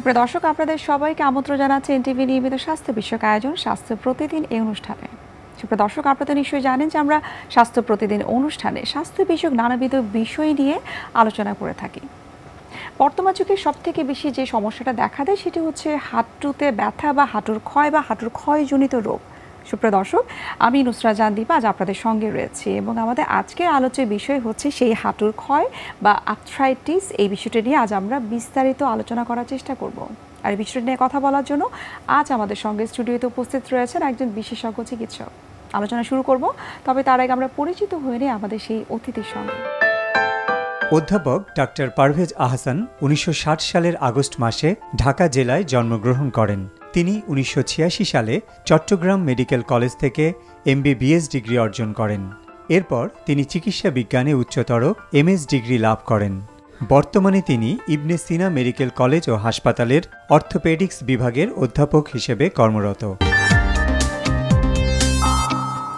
সুপ্রিয় দর্শক, আপনাদের সবাইকে আমন্ত্রণ জানাচ্ছি এনটিভি নিয়মিত স্বাস্থ্য বিষয়ক আয়োজন স্বাস্থ্য প্রতিদিন এই অনুষ্ঠানে। সুপ্রিয় দর্শক, আপনারা নিশ্চয়ই জানেন যে আমরা স্বাস্থ্য প্রতিদিন অনুষ্ঠানে স্বাস্থ্য বিষয়ক নানাবিধ বিষয় নিয়ে আলোচনা করে থাকি। বর্তমান যুগে সবথেকে বেশি যে সমস্যাটা দেখা দেয় সেটি হচ্ছে হাঁটুতে ব্যথা বা হাঁটুর ক্ষয় বা হাঁটুর ক্ষয়জনিত রোগ। সুপ্রিয় দর্শক, আমি নুসরাত জাহান দীপা আজ আপনাদের সঙ্গে রয়েছি এবং আমাদের আজকের আলোচ্য বিষয় হচ্ছে সেই হাঁটুর ক্ষয় বা আর্থ্রাইটিস। এই বিষয়টি নিয়ে আজ আমরা বিস্তারিত আলোচনা করার চেষ্টা করব। আর এই বিষয়টি নিয়ে কথা বলার জন্য আজ আমাদের সঙ্গে স্টুডিওতে উপস্থিত রয়েছেন একজন বিশেষজ্ঞ চিকিৎসক। আলোচনা শুরু করব, তবে তার আগে আমরা পরিচিত হয়ে নিই আমাদের সেই অতিথির সঙ্গে। অধ্যাপক ডাক্তার পারভেজ আহসান 1960 সালের আগস্ট মাসে ঢাকা জেলায় জন্মগ্রহণ করেন। তিনি 1986 সালে চট্টগ্রাম মেডিকেল কলেজ থেকে MBBS ডিগ্রি অর্জন করেন। এরপর তিনি চিকিৎসা বিজ্ঞানে উচ্চতর MS ডিগ্রি লাভ করেন। বর্তমানে তিনি ইবনে সিনা মেডিকেল কলেজ ও হাসপাতালের অর্থোপেডিক্স বিভাগের অধ্যাপক হিসেবে কর্মরত।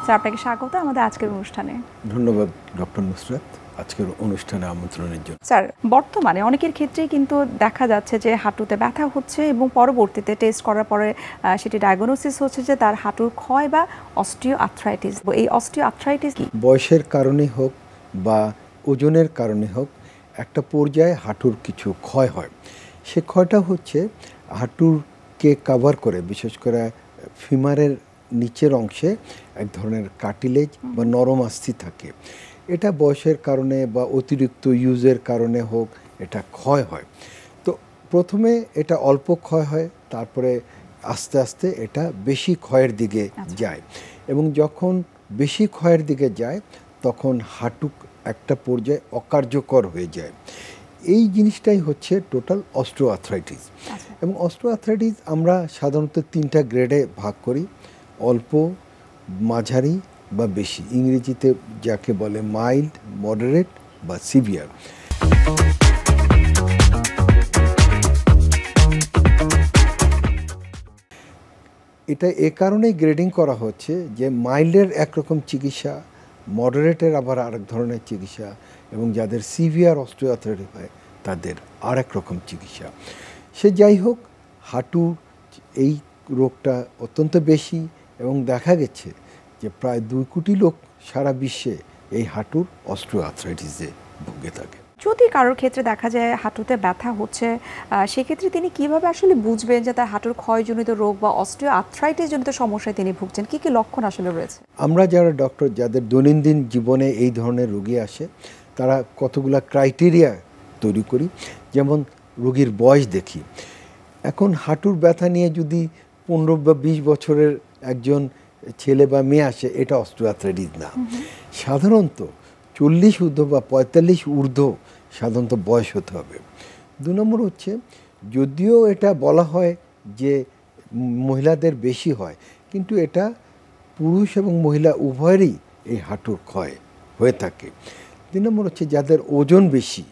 স্যার, আপনাকে স্বাগত আমাদের আজকের অনুষ্ঠানে। ধন্যবাদ ডক্টর নুসরাত আজকের অনুষ্ঠানে আমন্ত্রণের জন্য। স্যার, বর্তমানে অনেকের ক্ষেত্রেই কিন্তু দেখা যাচ্ছে যে হাঁটুতে ব্যথা হচ্ছে এবং পরবর্তীতে টেস্ট করার পরে সেটি ডায়াগনোসিস হচ্ছে যে তার হাঁটুর ক্ষয় বা অস্টিও আর্থ্রাইটিস। এই অস্টিও আর্থ্রাইটিস কি? বয়সের কারণে হোক বা ওজনের কারণে হোক একটা পর্যায়ে হাঁটুর কিছু ক্ষয় হয়। সে ক্ষয়টা হচ্ছে হাঁটুরকে কভার করে, বিশেষ করে ফিমারের নিচের অংশে এক ধরনের কার্টিলেজ বা নরম আস্থি থাকে। এটা বয়সের কারণে বা অতিরিক্ত ইউজের কারণে হোক এটা ক্ষয় হয়। তো প্রথমে এটা অল্প ক্ষয় হয়, তারপরে আস্তে আস্তে এটা বেশি ক্ষয়ের দিকে যায় এবং যখন বেশি ক্ষয়ের দিকে যায় তখন হাঁটু একটা পর্যায়ে অকার্যকর হয়ে যায়। এই জিনিসটাই হচ্ছে টোটাল অস্টিওআর্থ্রাইটিস। এবং অস্টিওআর্থ্রাইটিস আমরা সাধারণত 3টা গ্রেডে ভাগ করি: অল্প, মাঝারি বা বেশি। ইংরেজিতে যাকে বলে মাইল্ড, মডারেট বা সিভিয়ার। এটা এ কারণেই গ্রেডিং করা হচ্ছে যে মাইল্ডের একরকম চিকিৎসা, মডারেটের আবার আরেক ধরনের চিকিৎসা এবং যাদের সিভিয়ার অস্টিওআর্থ্রাইটিস হয় তাদের আরেক রকম চিকিৎসা। সে যাই হোক, হাঁটুর এই রোগটা অত্যন্ত বেশি এবং দেখা গেছে যে প্রায় 2 কোটি লোক সারা বিশ্বে এই হাঁটুর অস্টিওআর্থ্রাইটিসে ভুগে থাকে। যদি কারোর ক্ষেত্রে দেখা যায় হাঁটুতে ব্যথা হচ্ছে, সেক্ষেত্রে তিনি কিভাবে আসলে বুঝবেন যে তার হাঁটুর ক্ষয়জনিত রোগ বা অস্টিওআর্থ্রাইটিস জনিত সমস্যায় তিনি ভুগছেন? কি কি লক্ষণ আসলে রয়েছে? আমরা যারা ডক্টর, যাদের দৈনন্দিন জীবনে এই ধরনের রোগী আসে, তারা কতগুলা ক্রাইটেরিয়া তৈরি করি। যেমন রোগীর বয়স দেখি। এখন হাঁটুর ব্যথা নিয়ে যদি 15 বা 20 বছরের একজন ছেলে বা মেয়ে আসে, এটা অস্টিওআর্থ্রাইটিস না। সাধারণত 40 ঊর্ধ্ব বা 45 ঊর্ধ্ব সাধারণত বয়স হতে হবে। 2 নম্বর হচ্ছে, যদিও এটা বলা হয় যে মহিলাদের বেশি হয়, কিন্তু এটা পুরুষ এবং মহিলা উভয়েরই এই হাঁটুর ক্ষয় হয়ে থাকে। 3 নম্বর হচ্ছে, যাদের ওজন বেশি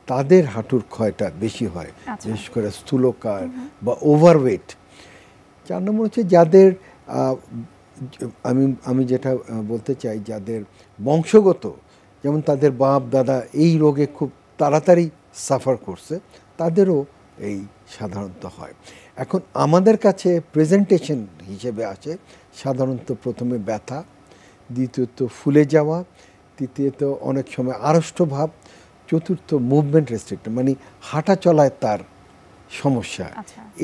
তাদের হাঁটুর ক্ষয়টা বেশি হয়, বিশেষ করে স্থূলকায় বা ওভারওয়েট। 4 নম্বর হচ্ছে, যাদের আমি যেটা বলতে চাই, যাদের বংশগত, যেমন তাদের বাপ দাদা এই রোগে খুব তাড়াতাড়ি সাফার করছে, তাদেরও এই সাধারণত হয়। এখন আমাদের কাছে প্রেজেন্টেশন হিসেবে আছে সাধারণত প্রথমে ব্যথা, দ্বিতীয়ত ফুলে যাওয়া, তৃতীয়ত অনেক সময় আড়ষ্ট ভাব, চতুর্থ মুভমেন্ট রেস্ট্রিক্টেড, মানে হাঁটা চলায় তার সমস্যা।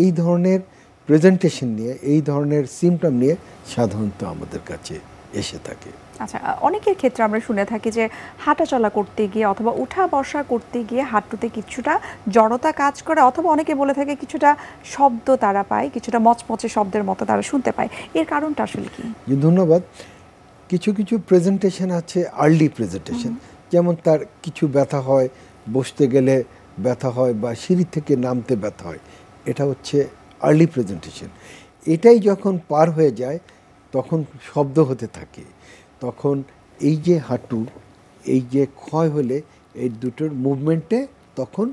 এই ধরনের প্রেজেন্টেশন নিয়ে, এই ধরনের সিমটম নিয়ে সাধারণত আমাদের কাছে এসে থাকে। আচ্ছা, অনেকের ক্ষেত্রে আমরা শুনে থাকি যে হাঁটা চলা করতে গিয়ে অথবা উঠা বসা করতে গিয়ে হাঁটুতে কিছুটা জড়তা কাজ করে, অথবা অনেকে বলে থাকে কিছুটা শব্দ তারা পায়, কিছুটা মচমচে শব্দের মতো তারা শুনতে পায়। এর কারণটা আসলে কি? ধন্যবাদ। কিছু কিছু প্রেজেন্টেশন আছে আর্লি প্রেজেন্টেশন, যেমন তার কিছু ব্যথা হয়, বসতে গেলে ব্যথা হয় বা সিঁড়ি থেকে নামতে ব্যথা হয়। এটা হচ্ছে আর্লি প্রেজেন্টেশন। এটাই যখন পার হয়ে যায় তখন শব্দ হতে থাকে, তখন এই যে হাঁটু, এই যে ক্ষয় হলে এই দুটোর মুভমেন্টে তখন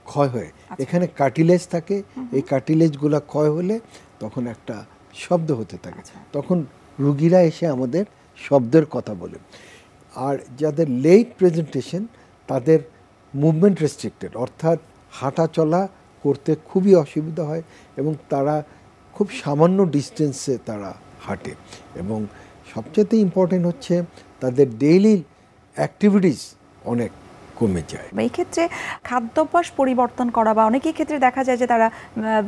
ক্ষয় হয়। এখানে কার্টিলেজ থাকে, এই কার্টিলেজগুলো ক্ষয় হলে তখন একটা শব্দ হতে থাকে। তখন রুগীরা এসে আমাদের শব্দের কথা বলে। আর যাদের লেট প্রেজেন্টেশন তাদের মুভমেন্ট রেস্ট্রিক্টেড, অর্থাৎ হাঁটা চলা করতে খুবই অসুবিধা হয় এবং তারা খুব সামান্য ডিস্টেন্সে তারা হাঁটে এবং সবচেয়ে ইম্পর্টেন্ট হচ্ছে তাদের ডেইলি অ্যাক্টিভিটিস অনেক কমে যায়। এই ক্ষেত্রে খাদ্যাভ্যাস পরিবর্তন করা বা অনেকের ক্ষেত্রে দেখা যায় যে তারা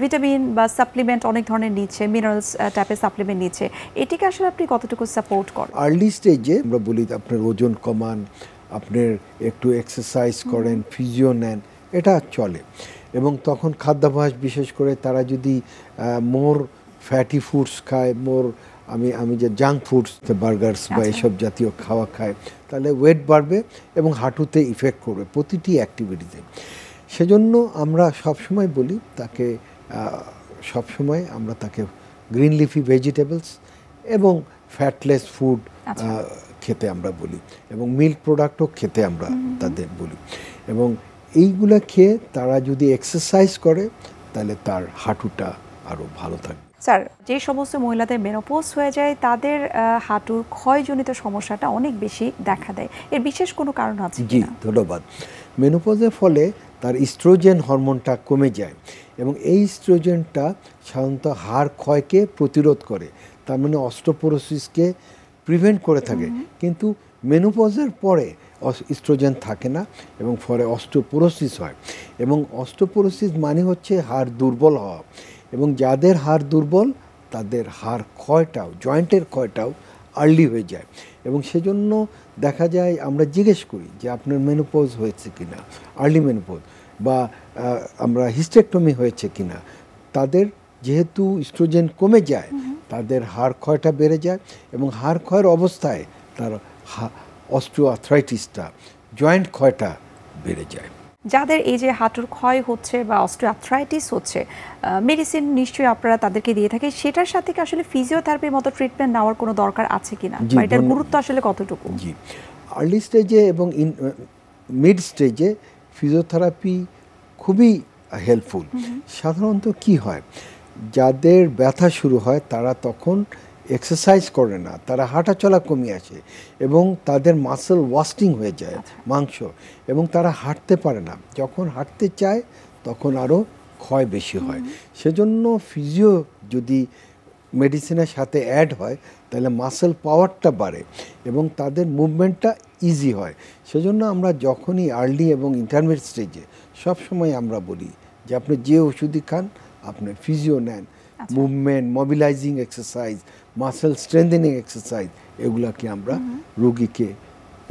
ভিটামিন বা সাপ্লিমেন্ট অনেক ধরনের নিচ্ছে, মিনারেলস টাইপের সাপ্লিমেন্ট নিচ্ছে, এটিকে আসলে আপনি কতটুকু সাপোর্ট করেন? আর্লি স্টেজে আমরা বলি আপনার ওজন কমান, আপনার একটু এক্সারসাইজ করেন, ফিজিও নেন, এটা চলে। এবং তখন খাদ্যাভ্যাস বিশেষ করে তারা যদি মোর ফ্যাটি ফুডস খায়, মোর আমি যে জাঙ্ক ফুডস বার্গার্স বা এসব জাতীয় খাওয়া খায়, তাহলে ওয়েট বাড়বে এবং হাঁটুতে ইফেক্ট করবে প্রতিটি অ্যাক্টিভিটিতে। সেজন্য আমরা সবসময় বলি তাকে সবসময় আমরা তাকে গ্রিন লিফি ভেজিটেবলস এবং ফ্যাটলেস ফুড খেতে আমরা বলি এবং মিল্ক প্রোডাক্টও খেতে আমরা তাদের বলি। এবং এইগুলো খেয়ে তারা যদি এক্সারসাইজ করে তাহলে তার হাঁটুটা আরও ভালো থাকবে। স্যার, যে সমস্ত মহিলাদের মেনোপজ হয়ে যায় তাদের হাঁটুর ক্ষয়জনিত সমস্যাটা অনেক বেশি দেখা দেয়, এর বিশেষ কোনো কারণ আছে? জি, ধন্যবাদ। মেনোপজের ফলে তার ইস্ট্রোজেন হরমোনটা কমে যায় এবং এই ইস্ট্রোজেনটা সাধারণত হাড় ক্ষয়কে প্রতিরোধ করে, তার মানে অস্টিওপোরোসিসকে প্রিভেন্ট করে থাকে। কিন্তু মেনোপজের পরে ইস্ট্রোজেন থাকে না এবং ফলে অস্টিওপোরোসিস হয় এবং অস্টিওপোরোসিস মানে হচ্ছে হাড় দুর্বল হওয়া এবং যাদের হাড় দুর্বল তাদের হাড় ক্ষয়টাও, জয়েন্টের ক্ষয়টাও আর্লি হয়ে যায় এবং সেজন্য দেখা যায় আমরা জিজ্ঞেস করি যে আপনার মেনোপজ হয়েছে কিনা, আর্লি মেনোপজ বা আমরা হিস্টেক্টমি হয়েছে কিনা। তাদের যেহেতু ইস্ট্রোজেন কমে যায় তাদের হাড় ক্ষয়টা বেড়ে যায় এবং হাড় ক্ষয়ের অবস্থায় তার অস্টিওআর্থ্রাইটিসটা, জয়েন্ট ক্ষয়টা বেড়ে যায়। যাদের এই যে হাঁটুর ক্ষয় হচ্ছে বা অস্টিওআর্থ্রাইটিস হচ্ছে, মেডিসিন নিশ্চয়ই আপনারা তাদেরকে দিয়ে থাকে, সেটার সাথে কি আসলে ফিজিওথেরাপির মতো ট্রিটমেন্ট নেওয়ার কোনো দরকার আছে কিনা, বা এটার গুরুত্ব আসলে কতটুকু? জি, আর্লি স্টেজে এবং মিড স্টেজে ফিজিওথেরাপি খুবই হেল্পফুল। সাধারণত কি হয়, যাদের ব্যথা শুরু হয় তারা তখন এক্সারসাইজ করে না, তারা হাঁটা চলা কমে আসে এবং তাদের মাসল ওয়াস্টিং হয়ে যায়, মাংস, এবং তারা হাঁটতে পারে না। যখন হাঁটতে চায় তখন আরও ক্ষয় বেশি হয়। সেজন্য ফিজিও যদি মেডিসিনের সাথে অ্যাড হয় তাহলে মাসল পাওয়ারটা বাড়ে এবং তাদের মুভমেন্টটা ইজি হয়। সেজন্য আমরা যখনই আর্লি এবং ইন্টারমিডিয়েট স্টেজে সবসময় আমরা বলি যে আপনি যে ওষুধই খান আপনি ফিজিও নেন, movement, mobilising exercise, muscle strengthening exercise, এগুলাকে আমরা রোগীকে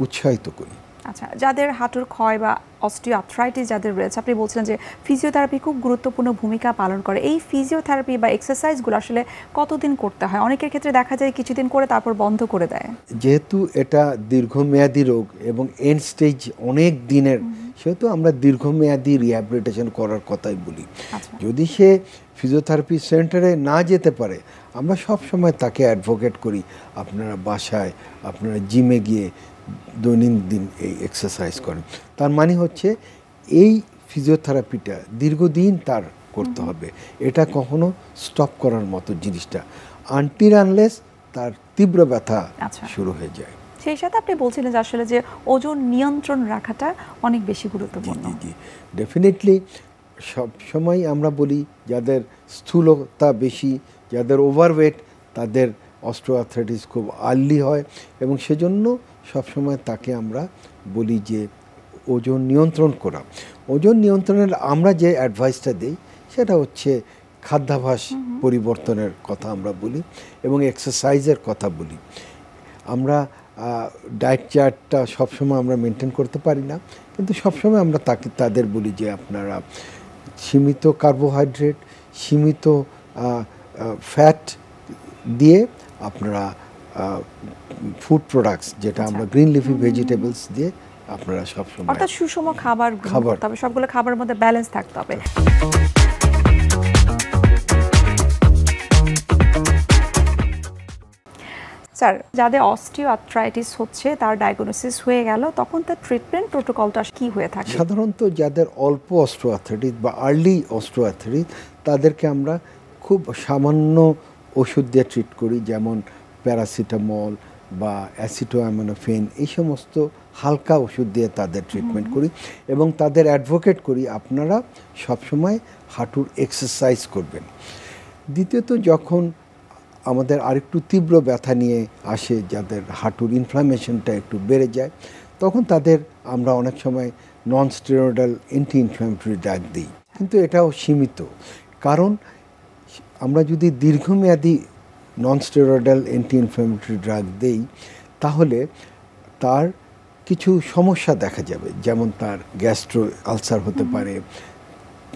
উৎসাহিত করি। আচ্ছা, যাদের হাঁটুর ক্ষয় বা অস্টিওআর্থ্রাইটিস যাদের রয়েছে, আপনি বলছিলেন যে ফিজিওথেরাপি খুব গুরুত্বপূর্ণ ভূমিকা পালন করে। এই ফিজিওথেরাপি বা এক্সারসাইজগুলো আসলে কতদিন করতে হয়? অনেকের ক্ষেত্রে দেখা যায় কিছুদিন করে তারপর বন্ধ করে দেয়। যেহেতু এটা দীর্ঘমেয়াদী রোগ এবং এন্ড স্টেজ অনেক দিনের, সেহেতু আমরা দীর্ঘমেয়াদী রিহ্যাবিলিটেশন করার কথাই বলি। যদি সে ফিজিওথেরাপি সেন্টারে না যেতে পারে, আমরা সব সময় তাকে অ্যাডভোকেট করি আপনারা বাসায়, আপনারা জিমে গিয়ে দৈনন্দিন এই এক্সারসাইজ করেন। তার মানে হচ্ছে এই ফিজিওথেরাপিটা দীর্ঘদিন তার করতে হবে, এটা কখনো স্টপ করার মতো জিনিসটা, আনটিল আনলেস তার তীব্র ব্যথা শুরু হয়ে যায়। সেই সাথে আপনি বলছিলেন যে আসলে যে ওজন নিয়ন্ত্রণ রাখাটা অনেক বেশি গুরুত্বপূর্ণ। জি, ডেফিনেটলি। সব সময় আমরা বলি যাদের স্থূলতা বেশি, যাদের ওভারওয়েট, তাদের অস্টিওআর্থ্রাইটিস খুব আর্লি হয় এবং সেজন্য সবসময় তাকে আমরা বলি যে ওজন নিয়ন্ত্রণ করা। ওজন নিয়ন্ত্রণের আমরা যে অ্যাডভাইসটা দিই সেটা হচ্ছে খাদ্যাভ্যাস পরিবর্তনের কথা আমরা বলি এবং এক্সারসাইজের কথা বলি। আমরা ডায়েট চার্টটা সবসময় আমরা মেনটেন করতে পারি না, কিন্তু সবসময় আমরা তাদের বলি যে আপনারা সীমিত কার্বোহাইড্রেট, সীমিত ফ্যাট দিয়ে আপনারা ফুড প্রোডাক্টস, যেটা আমরা গ্রিন লিফি ভেজিটেবলস দিয়ে আপনারা সবসময়, অর্থাৎ সুষম খাবার গ্রহণ করতে হবে, সবগুলো খাবারের মধ্যে ব্যালেন্স থাকতে হবে। স্যার, যাদের অস্টিওআর্থ্রাইটিস হচ্ছে তার ডায়াগনোসিস হয়ে গেল, তখন তার ট্রিটমেন্ট প্রোটোকলটা কি হয়ে থাকে? সাধারণত যাদের অল্প অস্টিওআর্থ্রাইটিস বা আর্লি অস্টিওআর্থ্রাইটিস তাদেরকে আমরা খুব সামান্য ওষুধ দিয়ে ট্রিট করি, যেমন প্যারাসিটামল বা অ্যাসিটোঅ্যামিনোফেন, এই সমস্ত হালকা ওষুধ দিয়ে তাদের ট্রিটমেন্ট করি এবং তাদের অ্যাডভোকেট করি আপনারা সবসময় হাঁটুর এক্সারসাইজ করবেন। দ্বিতীয়ত যখন আমাদের আরেকটু তীব্র ব্যথা নিয়ে আসে, যাদের হাঁটুর ইনফ্লামেশনটা একটু বেড়ে যায়, তখন তাদের আমরা অনেক সময় non steroidal anti inflammatory drug দিই, কিন্তু এটাও সীমিত। কারণ আমরা যদি দীর্ঘমেয়াদী non steroidal anti inflammatory drug দেই তাহলে তার কিছু সমস্যা দেখা যাবে, যেমন তার গ্যাস্ট্রো আলসার হতে পারে,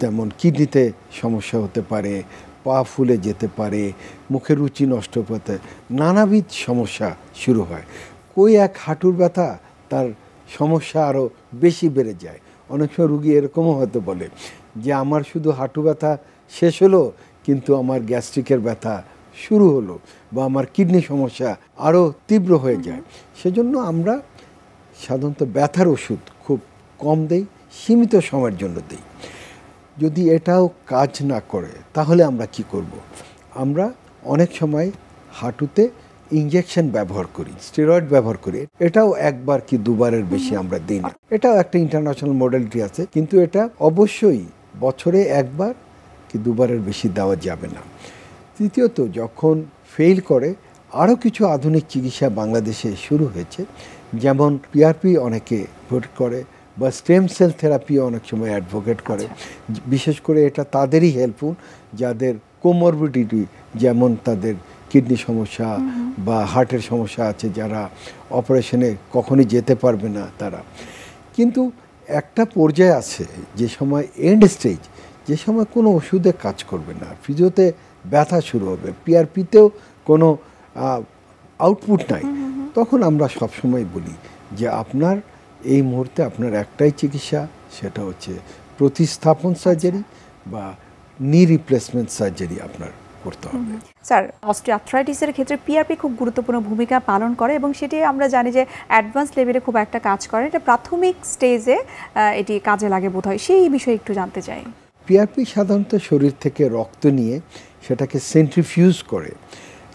তেমন কিডনিতে সমস্যা হতে পারে, পা ফুলে যেতে পারে, মুখের রুচি নষ্ট হতে, নানাবিধ সমস্যা শুরু হয়। কই এক হাঁটুর ব্যথা তার সমস্যা আরও বেশি বেড়ে যায়। অনেক সময় রুগী এরকমও হতে বলে যে আমার শুধু হাঁটু ব্যথা শেষ হলো কিন্তু আমার গ্যাস্ট্রিকের ব্যথা শুরু হলো, বা আমার কিডনি সমস্যা আরও তীব্র হয়ে যায়। সেজন্য আমরা সাধারণত ব্যথার ওষুধ খুব কম দেই, সীমিত সময়ের জন্য দিই। যদি এটাও কাজ না করে তাহলে আমরা কি করব? আমরা অনেক সময় হাঁটুতে ইনজেকশন ব্যবহার করি, স্টেরয়েড ব্যবহার করি। এটাও একবার কি দুবারের বেশি আমরা দিই না। এটাও একটা ইন্টারন্যাশনাল মডেলিটি আছে, কিন্তু এটা অবশ্যই বছরে একবার কি দুবারের বেশি দেওয়া যাবে না। তৃতীয়ত যখন ফেল করে আরও কিছু আধুনিক চিকিৎসা বাংলাদেশে শুরু হয়েছে, যেমন পিআরপি অনেকে ভোট করে বা স্টেম সেল থেরাপি অনেক সময় অ্যাডভোকেট করে। বিশেষ করে এটা তাদেরই হেল্পফুল যাদের কোমরবিডিটি, যেমন তাদের কিডনি সমস্যা বা হার্টের সমস্যা আছে, যারা অপারেশনে কখনই যেতে পারবে না তারা। কিন্তু একটা পর্যায়ে আছে যে সময় এন্ড স্টেজ, যে সময় কোনো ওষুধে কাজ করবে না, ফিজিওতে ব্যথা শুরু হবে, পিআরপিতেও কোনো আউটপুট নাই, তখন আমরা সবসময় বলি যে আপনার এই মুহূর্তে আপনার একটাই চিকিৎসা, সেটা হচ্ছে প্রতিস্থাপন সার্জারি বা নি রিপ্লেসমেন্ট সার্জারি আপনার করতে হবে। স্যার, অস্টিওআর্থ্রাইটিসের ক্ষেত্রে পিআরপি খুব গুরুত্বপূর্ণ ভূমিকা পালন করে এবং সেটি আমরা জানি যে অ্যাডভান্স লেভেলে খুব একটা কাজ করে। এটা প্রাথমিক স্টেজে এটি কাজে লাগে বোধহয়, সেই বিষয়ে একটু জানতে চাই। পিআরপি সাধারণত শরীর থেকে রক্ত নিয়ে সেটাকে সেন্ট্রিফিউজ করে।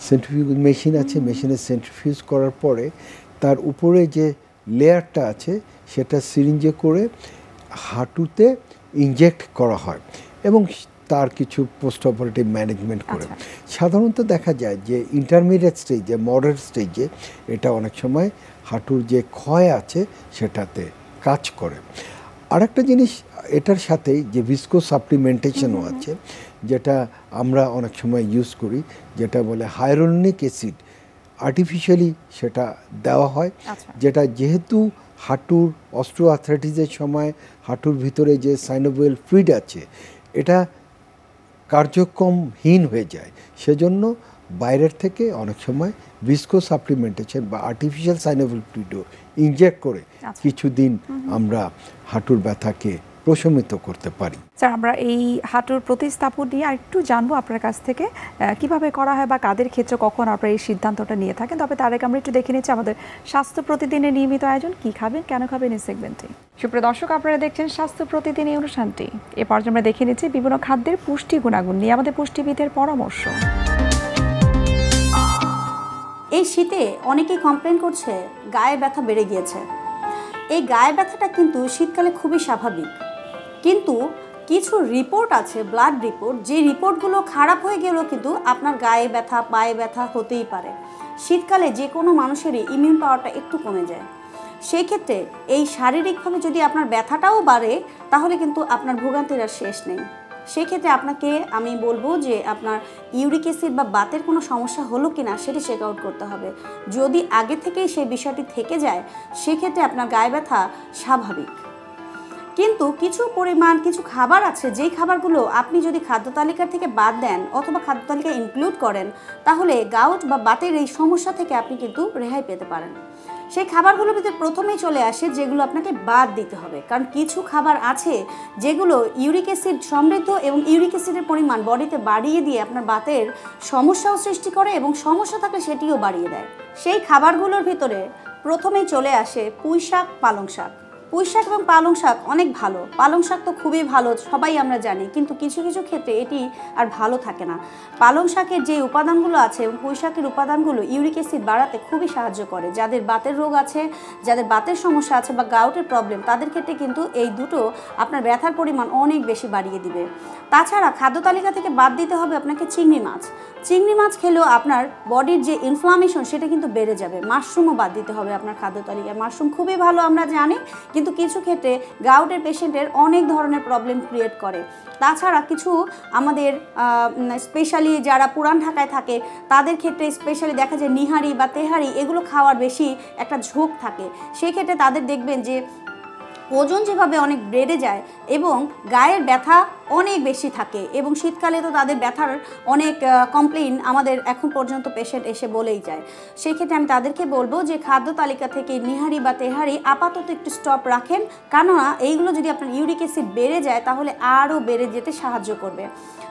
সেন্ট্রিফিউজ মেশিন আছে, মেশিনে সেন্ট্রিফিউজ করার পরে তার উপরে যে লেয়ারটা আছে সেটা সিরিঞ্জে করে হাঁটুতে ইনজেক্ট করা হয় এবং তার কিছু পোস্ট অপারেটিভ ম্যানেজমেন্ট করে। সাধারণত দেখা যায় যে ইন্টারমিডিয়েট স্টেজে, মডারেট স্টেজে এটা অনেক সময় হাঁটুর যে ক্ষয় আছে সেটাতে কাজ করে। আরেকটা জিনিস এটার সাথেই যে ভিস্কো সাপ্লিমেন্টেশনও আছে, যেটা আমরা অনেক সময় ইউজ করি, যেটা বলে হায়ালুরোনিক অ্যাসিড, আর্টিফিশিয়ালি সেটা দেওয়া হয়। যেটা যেহেতু হাঁটুর অস্টিওআর্থ্রাইটিসের সময় হাঁটুর ভিতরে যে সাইনোভিয়াল ফ্লুইড আছে এটা কার্যক্রমহীন হয়ে যায়, সেজন্য বাইরের থেকে অনেক সময় ভিস্কো সাপ্লিমেন্টেশন বা আর্টিফিশিয়াল সাইনোভিয়াল ফ্লুইডও ইনজেক্ট করে কিছুদিন আমরা হাঁটুর ব্যথাকে প্রশমিত করতে পারি। স্যার, আমরা এই হাঁটুর প্রতিস্থাপন নিয়ে আরেকটু জানবো আপনার কাছ থেকে, কিভাবে করা হয় বা কাদের ক্ষেত্রে কখন আপনারা এই সিদ্ধান্তটা নিয়ে থাকেন। তবে তার আগে আমরা একটু দেখে নিচ্ছি আমাদের স্বাস্থ্য প্রতিদিনের নিয়মিত আয়োজন, কি খাবেন কেন খাবেন এই সেগমেন্টে। সুপ্রিয় দর্শক, আপনারা দেখছেন স্বাস্থ্য প্রতিদিন এই অনুষ্ঠানটি। এ পর্যায়ে আমরা দেখে নিচ্ছি বিভিন্ন খাদ্যের পুষ্টি গুণাগুণ নিয়ে আমাদের পুষ্টিবিদের পরামর্শ। এই শীতে অনেকেই কমপ্লেন করছে গায়ে ব্যথা বেড়ে গিয়েছে। এই গায়ে ব্যথাটা কিন্তু শীতকালে খুবই স্বাভাবিক, কিন্তু কিছু রিপোর্ট আছে, ব্লাড রিপোর্ট, যে রিপোর্টগুলো খারাপ হয়ে গেলেও কিন্তু আপনার গায়ে ব্যথা, পায়ে ব্যথা হতেই পারে। শীতকালে যে কোনো মানুষেরই ইমিউন পাওয়ারটা একটু কমে যায়। সেই ক্ষেত্রে এই শারীরিকভাবে যদি আপনার ব্যথাটাও বাড়ে তাহলে কিন্তু আপনার ভোগান্তির আর শেষ নেই। সেক্ষেত্রে আপনাকে আমি বলবো যে আপনার ইউরিক অ্যাসিড বা বাতের কোনো সমস্যা হলো কিনা সেটি চেক আউট করতে হবে। যদি আগে থেকেই সেই বিষয়টি থেকে যায় সেক্ষেত্রে আপনার গায়ে ব্যথা স্বাভাবিক। কিন্তু কিছু পরিমাণ কিছু খাবার আছে যেই খাবারগুলো আপনি যদি খাদ্য তালিকা থেকে বাদ দেন অথবা খাদ্য তালিকায় ইনক্লুড করেন তাহলে গাউট বা বাতের এই সমস্যা থেকে আপনি কিন্তু রেহাই পেতে পারেন। সেই খাবারগুলোর ভিতরে প্রথমেই চলে আসে যেগুলো আপনাকে বাদ দিতে হবে, কারণ কিছু খাবার আছে যেগুলো ইউরিক অ্যাসিড সমৃদ্ধ এবং ইউরিক অ্যাসিডের পরিমাণ বডিতে বাড়িয়ে দিয়ে আপনার বাতের সমস্যাও সৃষ্টি করে এবং সমস্যা থাকলে সেটিও বাড়িয়ে দেয়। সেই খাবারগুলোর ভিতরে প্রথমেই চলে আসে পুঁই শাক, পালং শাক। পুঁই শাক এবং পালং শাক অনেক ভালো, পালং শাক তো খুবই ভালো, সবাই আমরা জানি, কিন্তু কিছু কিছু ক্ষেত্রে এটি আর ভালো থাকে না। পালং শাকের যে উপাদানগুলো আছে এবং পুঁই শাকের উপাদানগুলো ইউরিক অ্যাসিড বাড়াতে খুবই সাহায্য করে। যাদের বাতের রোগ আছে, যাদের বাতের সমস্যা আছে বা গাউটের প্রবলেম, তাদের ক্ষেত্রে কিন্তু এই দুটো আপনার ব্যথার পরিমাণ অনেক বেশি বাড়িয়ে দিবে। তাছাড়া খাদ্য তালিকা থেকে বাদ দিতে হবে আপনাকে চিংড়ি মাছ। চিংড়ি মাছ খেলেও আপনার বডির যে ইনফ্লামেশন সেটা কিন্তু বেড়ে যাবে। মাশরুমও বাদ দিতে হবে আপনার খাদ্য তালিকায়। মাশরুম খুবই ভালো আমরা জানি, কিন্তু কিছু ক্ষেত্রে গাউটের পেশেন্টের অনেক ধরনের প্রবলেম ক্রিয়েট করে। তাছাড়া কিছু আমাদের স্পেশালি যারা পুরান ঢাকায় থাকে তাদের ক্ষেত্রে স্পেশালি দেখা যায় নিহারি বা তেহারি এগুলো খাওয়ার বেশি একটা ঝোঁক থাকে। সেই ক্ষেত্রে তাদের দেখবেন যে ওজন যেভাবে অনেক বেড়ে যায় এবং গায়ের ব্যথা অনেক বেশি থাকে, এবং শীতকালে তো তাদের ব্যথার অনেক কমপ্লেইন আমাদের এখন পর্যন্ত পেশেন্ট এসে বলেই যায়। সেই ক্ষেত্রে আমি তাদেরকে বলবো যে খাদ্য তালিকা থেকে নিহারি বা তেহারি আপাতত একটু স্টপ রাখেন, কেননা এইগুলো যদি আপনার ইউরিক অ্যাসিড বেড়ে যায় তাহলে আরও বেড়ে যেতে সাহায্য করবে।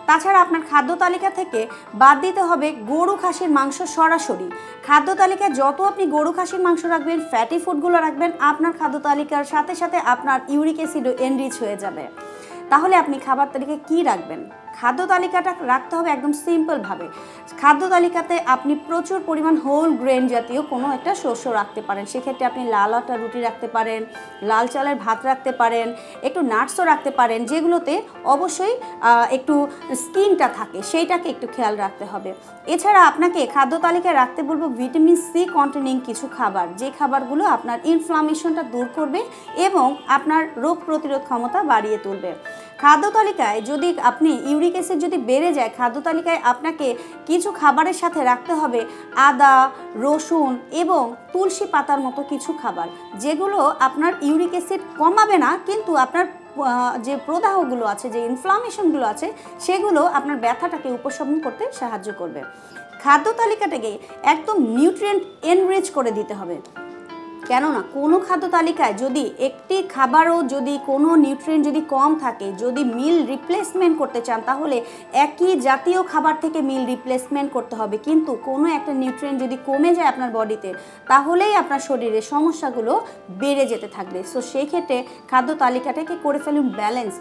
তাছাড়া আপনার খাদ্য তালিকা থেকে বাদ দিতে হবে গরু খাসির মাংস সরাসরি। খাদ্য তালিকায় যত আপনি গরু খাসির মাংস রাখবেন, ফ্যাটি ফুডগুলো রাখবেন, আপনার খাদ্য তালিকার সাথে সাথে আপনার ইউরিক অ্যাসিডও এনরিচ হয়ে যাবে। তাহলে আপনি খাবার তালিকায় কী রাখবেন? খাদ্য তালিকাটা রাখতে হবে একদম সিম্পলভাবে। খাদ্য তালিকাতে আপনি প্রচুর পরিমাণ হোল গ্রেন জাতীয় কোনো একটা শস্য রাখতে পারেন। সেক্ষেত্রে আপনি লাল আটা রুটি রাখতে পারেন, লাল চালের ভাত রাখতে পারেন, একটু নাটসও রাখতে পারেন, যেগুলোতে অবশ্যই একটু স্কিনটা থাকে, সেইটাকে একটু খেয়াল রাখতে হবে। এছাড়া আপনাকে খাদ্য তালিকায় রাখতে বলবো ভিটামিন সি কন্টেনিং কিছু খাবার, যে খাবারগুলো আপনার ইনফ্লামেশনটা দূর করবে এবং আপনার রোগ প্রতিরোধ ক্ষমতা বাড়িয়ে তুলবে। খাদ্য তালিকায় যদি আপনি ইউরিক অ্যাসিড যদি বেড়ে যায়, খাদ্য তালিকায় আপনাকে কিছু খাবারের সাথে রাখতে হবে আদা, রসুন এবং তুলসী পাতার মতো কিছু খাবার, যেগুলো আপনার ইউরিক অ্যাসিড কমাবে না, কিন্তু আপনার যে প্রদাহগুলো আছে, যে ইনফ্লামেশনগুলো আছে, সেগুলো আপনার ব্যথাটাকে উপশমন করতে সাহায্য করবে। খাদ্য তালিকাটাকে একদম নিউট্রিয়েন্ট এনরিচ করে দিতে হবে, কেননা কোনো খাদ্য তালিকায় যদি একটি খাবারও যদি কোনো নিউট্রিয়েন্ট যদি কম থাকে, যদি মিল রিপ্লেসমেন্ট করতে চান তাহলে একই জাতীয় খাবার থেকে মিল রিপ্লেসমেন্ট করতে হবে। কিন্তু কোনো একটা নিউট্রিয়েন্ট যদি কমে যায় আপনার বডিতে, তাহলেই আপনার শরীরে সমস্যাগুলো বেড়ে যেতে থাকবে। সো সেই ক্ষেত্রে খাদ্য তালিকাটাকে করে ফেলুন ব্যালেন্স।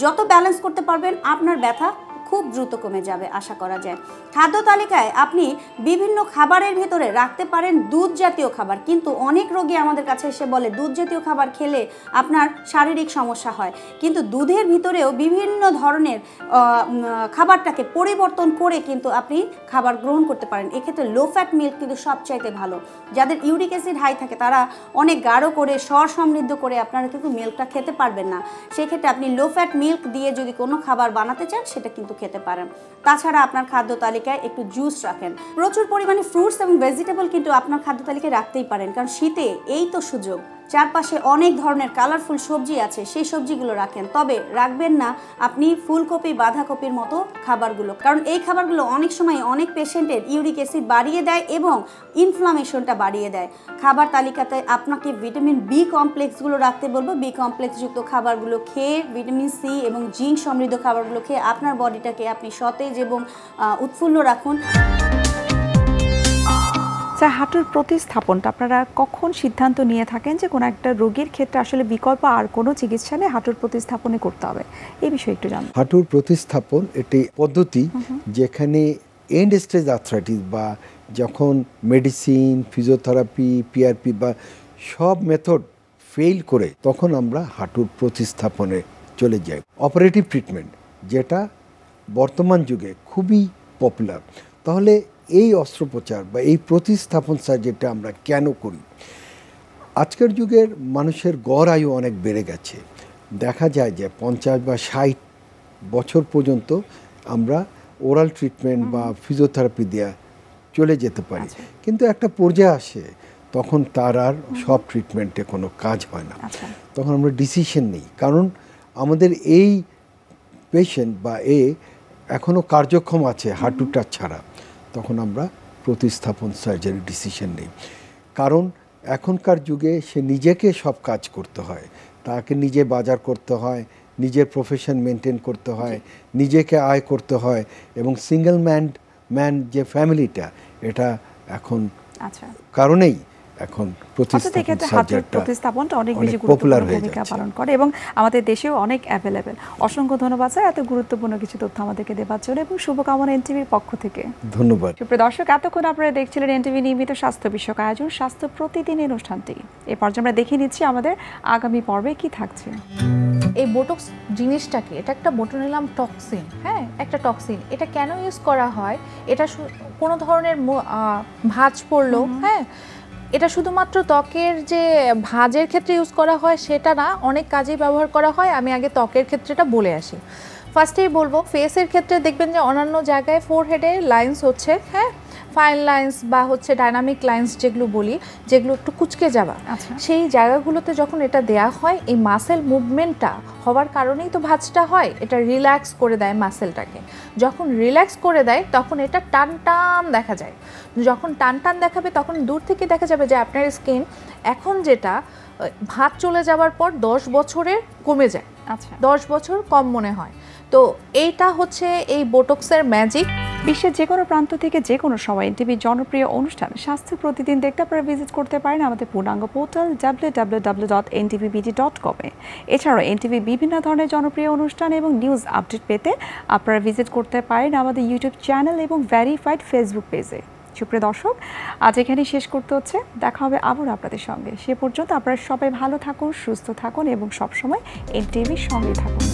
যত ব্যালেন্স করতে পারবেন আপনার ব্যথা খুব দ্রুত কমে যাবে আশা করা যায়। খাদ্য তালিকায় আপনি বিভিন্ন খাবারের ভিতরে রাখতে পারেন দুধ জাতীয় খাবার, কিন্তু অনেক রোগী আমাদের কাছে এসে বলে দুধ জাতীয় খাবার খেলে আপনার শারীরিক সমস্যা হয়, কিন্তু দুধের ভিতরেও বিভিন্ন ধরনের খাবারটাকে পরিবর্তন করে কিন্তু আপনি খাবার গ্রহণ করতে পারেন। এক্ষেত্রে লো ফ্যাট মিল্ক কিন্তু সবচাইতে ভালো। যাদের ইউরিক অ্যাসিড হাই থাকে তারা অনেক গাঢ় করে স্বর সমৃদ্ধ করে আপনারা কিন্তু মিল্কটা খেতে পারবেন না। সেক্ষেত্রে আপনি লো ফ্যাট মিল্ক দিয়ে যদি কোনো খাবার বানাতে চান সেটা কিন্তু খেতে পারেন। তাছাড়া আপনার খাদ্য তালিকায় একটু জুস রাখেন, প্রচুর পরিমাণে ফ্রুটস এবং ভেজিটেবল কিন্তু আপনার খাদ্য তালিকায় রাখতেই পারেন, কারণ শীতে এই তো সুযোগ। চারপাশে অনেক ধরনের কালারফুল সবজি আছে, সেই সবজিগুলো রাখেন, তবে রাখবেন না আপনি ফুলকপি, বাঁধাকপির মতো খাবারগুলো, কারণ এই খাবারগুলো অনেক সময় অনেক পেশেন্টের ইউরিক অ্যাসিড বাড়িয়ে দেয় এবং ইনফ্লামেশনটা বাড়িয়ে দেয়। খাবার তালিকাতে আপনাকে ভিটামিন বি কমপ্লেক্সগুলো রাখতে বলবো। বি কমপ্লেক্সযুক্ত খাবারগুলো খেয়ে, ভিটামিন সি এবং জিঙ্ক সমৃদ্ধ খাবারগুলো খেয়ে আপনার বডিটাকে আপনি সতেজ এবং উৎফুল্ল রাখুন। স্যার, হাঁটুর প্রতিস্থাপনটা আপনারা কখন সিদ্ধান্ত নিয়ে থাকেন যে কোনো একটা রোগীর ক্ষেত্রে আসলে বিকল্প আর কোনো চিকিৎসা নেই, হাঁটুর প্রতিস্থাপনই করতে হবে? এই বিষয়ে একটু জানবো। হাঁটুর প্রতিস্থাপন এটি পদ্ধতি যেখানে এন্ড স্টেজ আর্থ্রাইটিস বা যখন মেডিসিন, ফিজিওথেরাপি, পিআরপি বা সব মেথড ফেল করে তখন আমরা হাঁটুর প্রতিস্থাপনে চলে যাই। অপারেটিভ ট্রিটমেন্ট যেটা বর্তমান যুগে খুবই পপুলার। তাহলে এই অস্ত্রোপচার বা এই প্রতিস্থাপন সার্জারিটা আমরা কেন করি? আজকের যুগের মানুষের গড় আয়ু অনেক বেড়ে গেছে। দেখা যায় যে 50 বা 60 বছর পর্যন্ত আমরা ওরাল ট্রিটমেন্ট বা ফিজিওথেরাপি দেওয়া চলে যেতে পারি, কিন্তু একটা পর্যায়ে আসে তখন তার আর সব ট্রিটমেন্টে কোনো কাজ হয় না। তখন আমরা ডিসিশন নিই, কারণ আমাদের এই পেশেন্ট বা এখনও কার্যক্ষম আছে হাঁটুটা ছাড়া, তখন আমরা প্রতিস্থাপন সার্জারি ডিসিশন নিই। কারণ এখনকার যুগে সে নিজেকে সব কাজ করতে হয়, তাকে নিজে বাজার করতে হয়, নিজের প্রফেশন মেনটেন করতে হয়, নিজেকে আয় করতে হয়, এবং সিঙ্গেল ম্যান যে ফ্যামিলিটা এটা এখন কারণেই এখন অর্থাৎ এক্ষেত্রে হাতুর প্রতিস্থাপনটা অনেক বেশি গুরুত্বপূর্ণ ভূমিকা পালন করে এবং আমাদের দেশেও অনেক অ্যাভেলেবেল। অসংখ্য ধন্যবাদ স্যার এত গুরুত্বপূর্ণ কিছু তথ্য আমাদেরকে দেওয়ার জন্য এবং শুভকামনা এনটিভির পক্ষ থেকে। ধন্যবাদ। সুপ্রিয় দর্শক, এতক্ষণ আপনারা দেখছিলেন এনটিভি নিয়মিত স্বাস্থ্য বিষয়ক আয়োজন স্বাস্থ্য প্রতিদিন অনুষ্ঠানটি। এই পর্যায়ে আমরা দেখে নিচ্ছি আমাদের আগামী পর্বে কি থাকছে। এই বোটক্স জিনিসটাকে, এটা একটা বোটুলিনাম টক্সিন, হ্যাঁ একটা টক্সিন। এটা কেন ইউজ করা হয়? এটা কোনো ধরনের ভাঁজ পড়লো, হ্যাঁ এটা শুধুমাত্র ত্বকের যে ভাঁজের ক্ষেত্রে ইউজ করা হয় সেটা না, অনেক কাজেই ব্যবহার করা হয়। আমি আগে ত্বকের ক্ষেত্রেটা বলে আসি। ফার্স্টেই বলবো ফেসের ক্ষেত্রে দেখবেন যে অন্যান্য জায়গায় ফোরহেডে লাইন্স হচ্ছে, হ্যাঁ ফাইন লাইন্স বা হচ্ছে ডাইনামিক লাইন্স যেগুলো বলি, যেগুলো একটু কুচকে যাওয়া, সেই জায়গাগুলোতে যখন এটা দেয়া হয় এই মাসেল মুভমেন্টটা হওয়ার কারণেই তো ভাঁজটা হয়। এটা রিল্যাক্স করে দেয় মাসেলটাকে। যখন রিল্যাক্স করে দেয় তখন এটা টান টান দেখা যায়। যখন টান টান দেখাবে তখন দূর থেকে দেখা যাবে যে আপনার স্কিন এখন যেটা ভাঁজ চলে যাওয়ার পর 10 বছরে কমে যায়। আচ্ছা, 10 বছর কম মনে হয়। তো এইটা হচ্ছে এই বোটক্সের ম্যাজিক। বিশ্বের যে কোনো প্রান্ত থেকে যে কোনো সময় এনটিভির জনপ্রিয় অনুষ্ঠান স্বাস্থ্য প্রতিদিন দেখতে আপনারা ভিজিট করতে পারেন আমাদের পূর্ণাঙ্গ পোর্টাল www.ntvbd.com এ। এছাড়াও এনটিভি বিভিন্ন ধরনের জনপ্রিয় অনুষ্ঠান এবং নিউজ আপডেট পেতে আপনারা ভিজিট করতে পারেন আমাদের ইউটিউব চ্যানেল এবং ভেরিফাইড ফেসবুক পেজে। সুপ্রিয় দর্শক, আজ এখানেই শেষ করতে হচ্ছে। দেখা হবে আবার আপনাদের সঙ্গে। সে পর্যন্ত আপনারা সবাই ভালো থাকুন, সুস্থ থাকুন এবং সবসময় এনটিভির সঙ্গেই থাকুন।